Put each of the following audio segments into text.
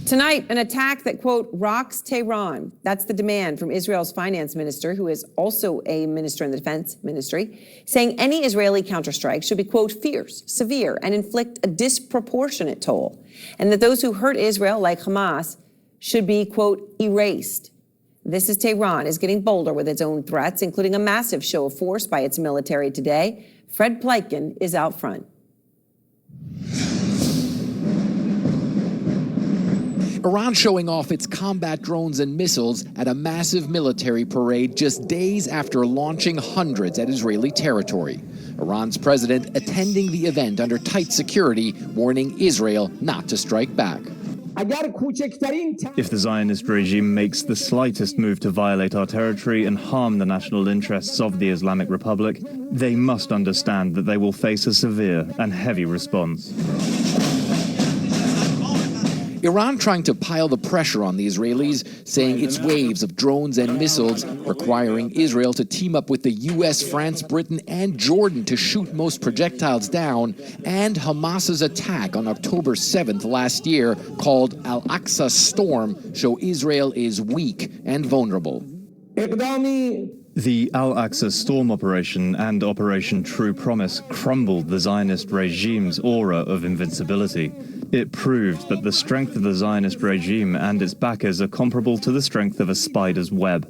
Tonight, an attack that, quote, rocks Tehran. That's the demand from Israel's finance minister, who is also a minister in the defense ministry, saying any Israeli counterstrike should be, quote, fierce, severe, and inflict a disproportionate toll. And that those who hurt Israel, like Hamas, should be, quote, erased. This is Tehran is getting bolder with its own threats, including a massive show of force by its military today. Fred Pleitgen is out front. Iran showing off its combat drones and missiles at a massive military parade just days after launching hundreds at Israeli territory. Iran's president attending the event under tight security, warning Israel not to strike back. If the Zionist regime makes the slightest move to violate our territory and harm the national interests of the Islamic Republic, they must understand that they will face a severe and heavy response. Iran trying to pile the pressure on the Israelis, saying its waves of drones and missiles requiring Israel to team up with the U.S., France, Britain, and Jordan to shoot most projectiles down, and Hamas's attack on October 7th last year, called Al-Aqsa Storm, show Israel is weak and vulnerable. The Al-Aqsa Storm operation and Operation True Promise crumbled the Zionist regime's aura of invincibility. It proved that the strength of the Zionist regime and its backers are comparable to the strength of a spider's web.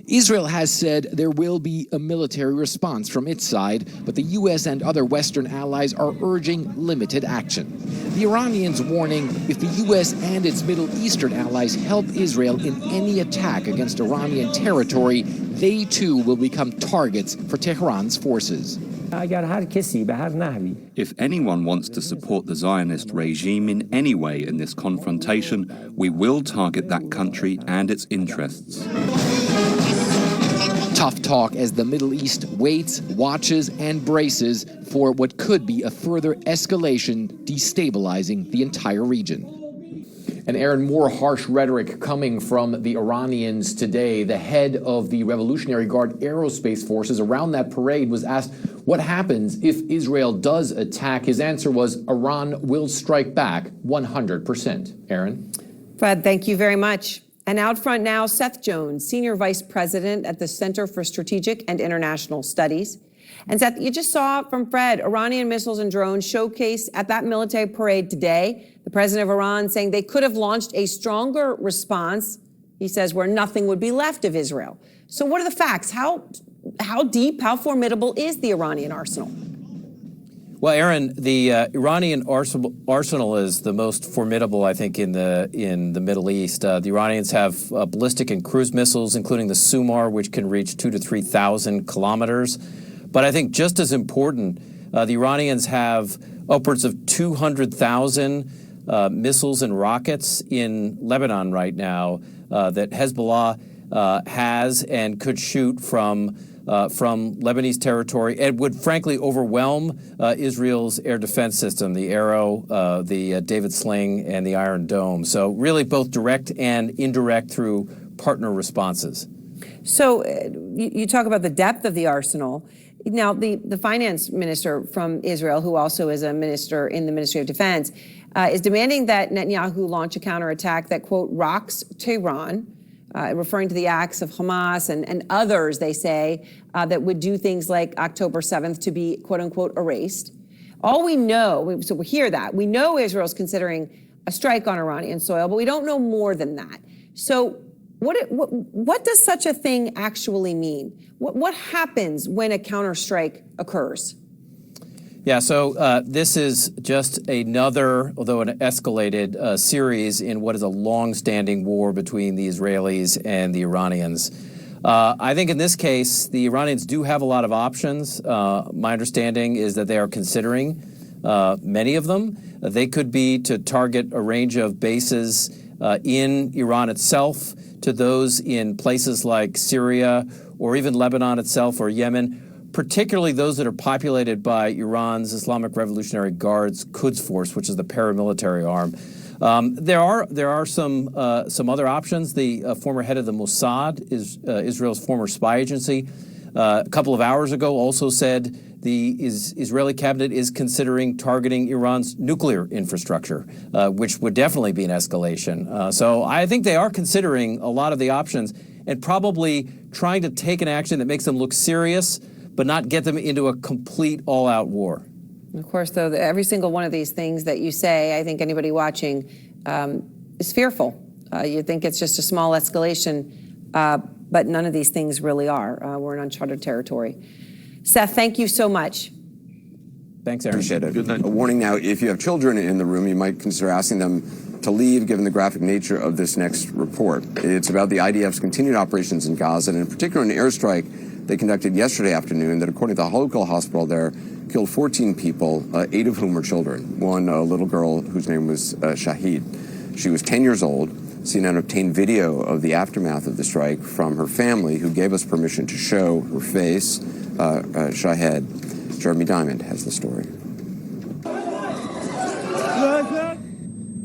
Israel has said there will be a military response from its side, but the U.S. and other Western allies are urging limited action. The Iranians warning if the U.S. and its Middle Eastern allies help Israel in any attack against Iranian territory, they too will become targets for Tehran's forces. If anyone wants to support the Zionist regime in any way in this confrontation, we will target that country and its interests. Tough talk as the Middle East waits, watches, and braces for what could be a further escalation, destabilizing the entire region. And Aaron, more harsh rhetoric coming from the Iranians today. The head of the Revolutionary Guard Aerospace Forces around that parade was asked what happens if Israel does attack. His answer was Iran will strike back 100%. Aaron? Fred, thank you very much. And out front now, Seth Jones, Senior Vice President at the Center for Strategic and International Studies. And Seth, you just saw from Fred, Iranian missiles and drones showcased at that military parade today. The president of Iran saying they could have launched a stronger response, he says, where nothing would be left of Israel. So what are the facts? How deep, how formidable is the Iranian arsenal? Well, Aaron, the Iranian arsenal is the most formidable, I think, in the Middle East. The Iranians have ballistic and cruise missiles, including the Sumar, which can reach 2,000 to 3,000 kilometers. But I think just as important, the Iranians have upwards of 200,000 missiles and rockets in Lebanon right now that Hezbollah has and could shoot from Lebanese territory and would frankly overwhelm Israel's air defense system, the Arrow, the David Sling, and the Iron Dome. So really both direct and indirect through partner responses. So you talk about the depth of the arsenal. Now, the finance minister from Israel, who also is a minister in the Ministry of Defense, is demanding that Netanyahu launch a counterattack that, quote, rocks Tehran, referring to the acts of Hamas and others, they say, that would do things like October 7th to be, quote unquote, erased. All we know, so we hear that, we know Israel's considering a strike on Iranian soil, but we don't know more than that. So what does such a thing actually mean? What happens when a counterstrike occurs? Yeah, so this is just another, although an escalated series in what is a long-standing war between the Israelis and the Iranians. I think in this case, the Iranians do have a lot of options. My understanding is that they are considering many of them. They could be to target a range of bases in Iran itself, to those in places like Syria or even Lebanon itself or Yemen, particularly those that are populated by Iran's Islamic Revolutionary Guard's Quds Force, which is the paramilitary arm. There are some other options. The former head of the Mossad, is Israel's former spy agency, a couple of hours ago also said the Israeli cabinet is considering targeting Iran's nuclear infrastructure, which would definitely be an escalation. So I think they are considering a lot of the options and probably trying to take an action that makes them look serious, but not get them into a complete all-out war. Of course, though, every single one of these things that you say, I think anybody watching is fearful. You think it's just a small escalation, but none of these things really are. We're in uncharted territory. Seth, thank you so much. Thanks, Aaron. Appreciate it. Good night. A warning now, if you have children in the room, you might consider asking them to leave given the graphic nature of this next report. It's about the IDF's continued operations in Gaza, and in particular an airstrike they conducted yesterday afternoon that, according to the local hospital there, killed 14 people, 8 of whom were children. One, a little girl whose name was Shahid. She was 10 years old. CNN obtained video of the aftermath of the strike from her family, who gave us permission to show her face. Shahed. Jeremy Diamond has the story.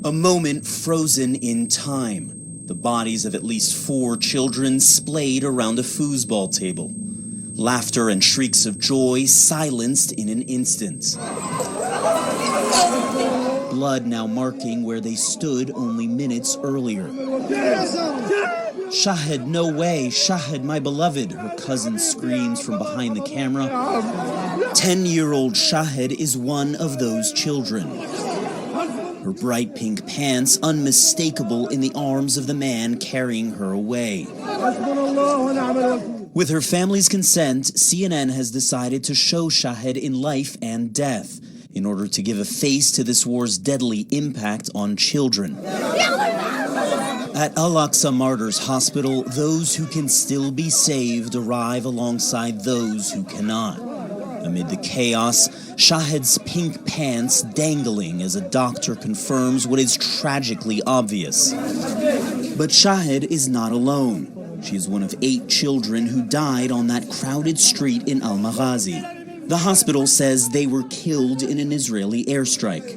A moment frozen in time. The bodies of at least 4 children splayed around a foosball table. Laughter and shrieks of joy silenced in an instant. Blood now marking where they stood only minutes earlier. Shahed, no way. Shahed, my beloved, her cousin screams from behind the camera. 10-year-old Shahed is one of those children. Her bright pink pants unmistakable in the arms of the man carrying her away. With her family's consent, CNN has decided to show Shahed in life and death in order to give a face to this war's deadly impact on children. At Al-Aqsa Martyrs Hospital, those who can still be saved arrive alongside those who cannot. Amid the chaos, Shahed's pink pants dangling as a doctor confirms what is tragically obvious. But Shahed is not alone. She is one of 8 children who died on that crowded street in Al-Maghazi. The hospital says they were killed in an Israeli airstrike.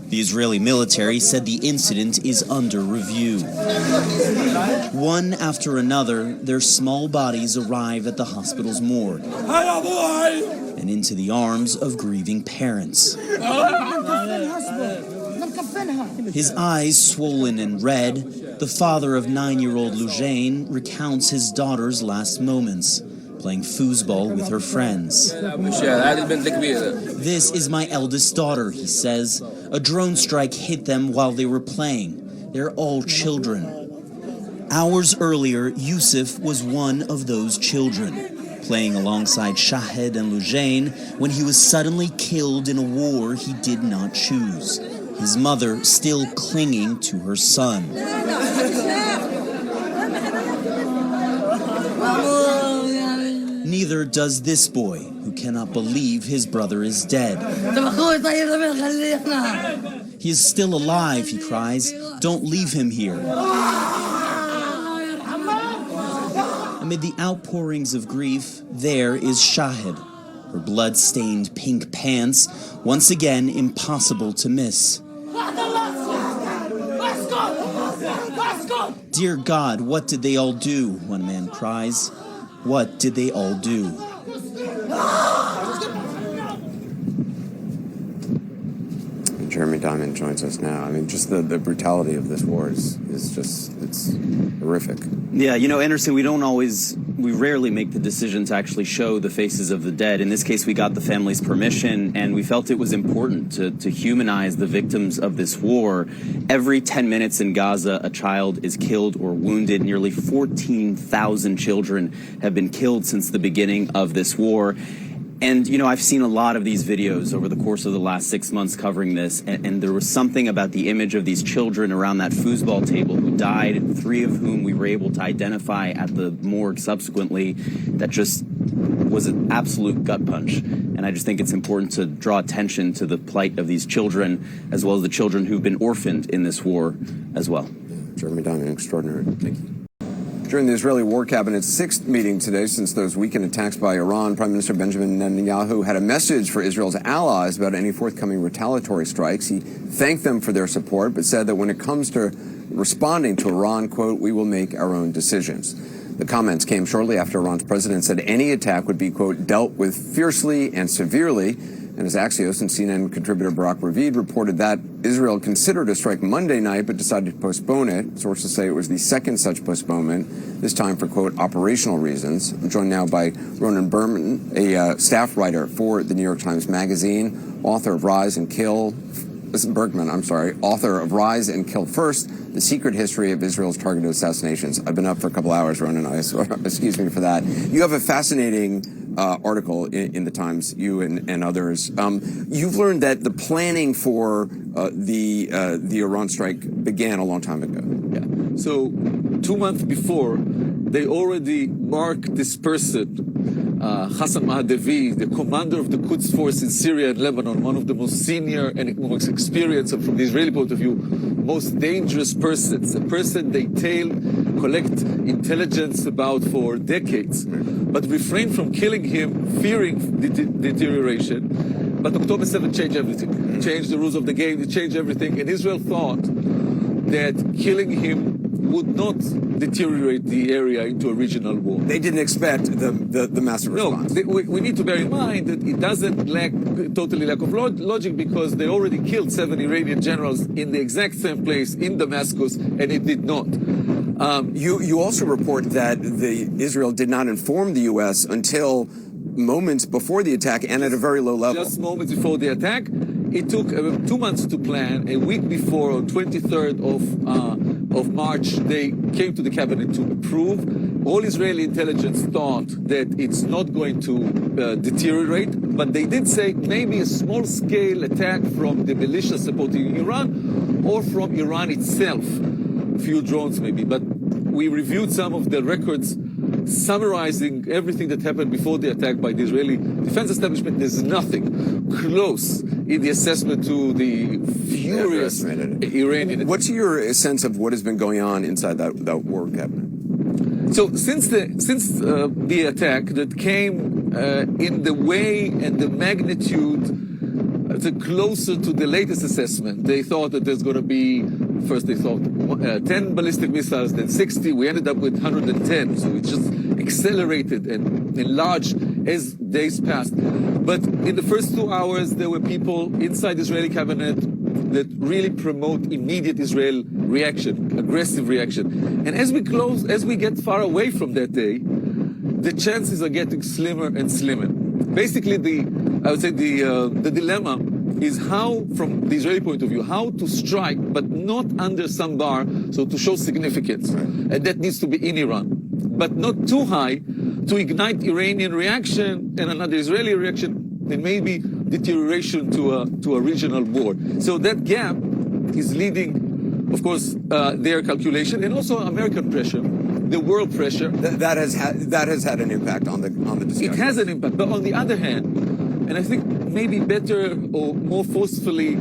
The Israeli military said the incident is under review. One after another, their small bodies arrive at the hospital's morgue and into the arms of grieving parents. His eyes swollen and red, the father of 9-year-old Lujain recounts his daughter's last moments, playing foosball with her friends. This is my eldest daughter, he says. A drone strike hit them while they were playing. They're all children. Hours earlier, Yusuf was one of those children, playing alongside Shahed and Lujain when he was suddenly killed in a war he did not choose. His mother still clinging to her son. Neither does this boy, who cannot believe his brother is dead. He is still alive, he cries. Don't leave him here. Amid the outpourings of grief, there is Shahed. Her blood-stained pink pants, once again impossible to miss. Dear God, what did they all do? One man cries. What did they all do? Jeremy Diamond joins us now. I mean, just the brutality of this war is just, it's horrific. Yeah, you know, Anderson, we rarely make the decision to actually show the faces of the dead. In this case, we got the family's permission, and we felt it was important to humanize the victims of this war. Every 10 minutes in Gaza, a child is killed or wounded. Nearly 14,000 children have been killed since the beginning of this war. And, you know, I've seen a lot of these videos over the course of the last 6 months covering this, and there was something about the image of these children around that foosball table who died, 3 of whom we were able to identify at the morgue subsequently, that just was an absolute gut punch. And I just think it's important to draw attention to the plight of these children, as well as the children who've been orphaned in this war as well. Jeremy Diamond, extraordinary. Thank you. During the Israeli War Cabinet's 6th meeting today since those weekend attacks by Iran, Prime Minister Benjamin Netanyahu had a message for Israel's allies about any forthcoming retaliatory strikes. He thanked them for their support, but said that when it comes to responding to Iran, quote, we will make our own decisions. The comments came shortly after Iran's president said any attack would be, quote, dealt with fiercely and severely. And as Axios and CNN contributor Barak Ravid reported that Israel considered a strike Monday night but decided to postpone it. Sources say it was the second such postponement, this time for, quote, operational reasons. I'm joined now by Ronen Berman, a staff writer for the New York Times Magazine, author of Rise and Kill. Author of Rise and Kill First, The Secret History of Israel's Targeted Assassinations. I've been up for a couple hours, Ronen. Excuse me for that. You have a fascinating article in the Times, you and others. You've learned that the planning for the Iran strike began a long time ago. Yeah. So 2 months before, they already marked this person, Hassan Mahdavi, the commander of the Quds force in Syria and Lebanon, one of the most senior and most experienced, and from the Israeli point of view, most dangerous persons, a person they collect intelligence about for decades, but refrain from killing him, fearing deterioration. But October 7th changed everything. It changed the rules of the game, it changed everything, and Israel thought that killing him would not deteriorate the area into a regional war. They didn't expect the massive response. No, we need to bear in mind that it doesn't totally lack of logic, because they already killed 7 Iranian generals in the exact same place in Damascus, and it did not. You also report that Israel did not inform the U.S. until moments before the attack and at a very low level. Just moments before the attack. It took 2 months to plan. A week before, on 23rd of March, they came to the cabinet to approve. All Israeli intelligence thought that it's not going to deteriorate, but they did say maybe a small-scale attack from the militia supporting Iran or from Iran itself. A few drones maybe, but we reviewed some of the records summarizing everything that happened before the attack by the Israeli defense establishment. There's nothing close in the assessment to the furious Iranian. What's your sense of what has been going on inside that war cabinet? So since the attack that came in the way and the magnitude closer to the latest assessment, they thought that there's going to be, first they thought 10 ballistic missiles, then 60. We ended up with 110. So it just accelerated and enlarged as days passed. But in the first 2 hours, there were people inside the Israeli cabinet that really promote immediate Israel reaction, aggressive reaction. And as we get far away from that day, the chances are getting slimmer and slimmer. Basically, I would say the dilemma is how, from the Israeli point of view, how to strike, but not under some bar, so to show significance. And that needs to be in Iran, but not too high to ignite Iranian reaction and another Israeli reaction, and maybe deterioration to a regional war. So that gap is leading, of course, their calculation, and also American pressure, the world pressure. That has had an impact on the discussion. It has an impact, but on the other hand, and I think maybe better or more forcefully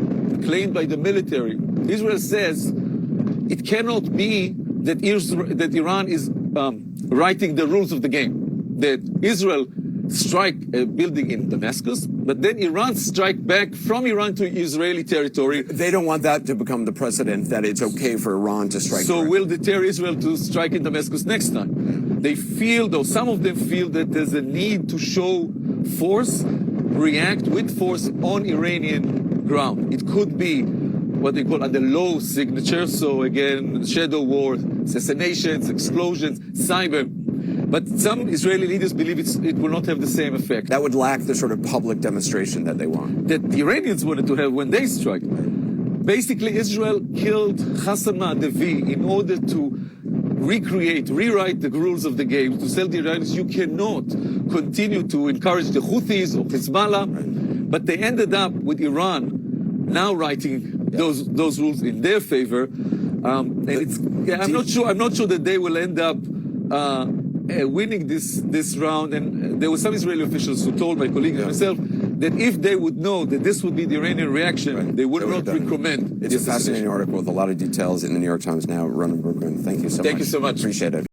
claimed by the military, Israel says it cannot be that Iran is writing the rules of the game. That Israel strike a building in Damascus, but then Iran strike back from Iran to Israeli territory. They don't want that to become the precedent that it's okay for Iran to strike. So will deter Israel to strike in Damascus next time. They feel, though some of them feel, that there's a need to show force, react with force on Iranian ground. It could be what they call under low signature, so again, shadow war, assassinations, explosions, cyber. But some Israeli leaders believe it will not have the same effect. That would lack the sort of public demonstration that they want. That the Iranians wanted to have when they strike. Basically, Israel killed Hassan Mahdavi in order to rewrite the rules of the game, to tell the Iranians you cannot continue to encourage the Houthis or Hezbollah. But they ended up with Iran now writing those rules in their favor. And I'm not sure that they will end up winning this round. And there were some Israeli officials who told my colleague and myself that if they would know that this would be the Iranian reaction, they would not recommend. It's a fascinating article with a lot of details in the New York Times now. Ronen Berman, thank you so much. Thank you so much. Appreciate it.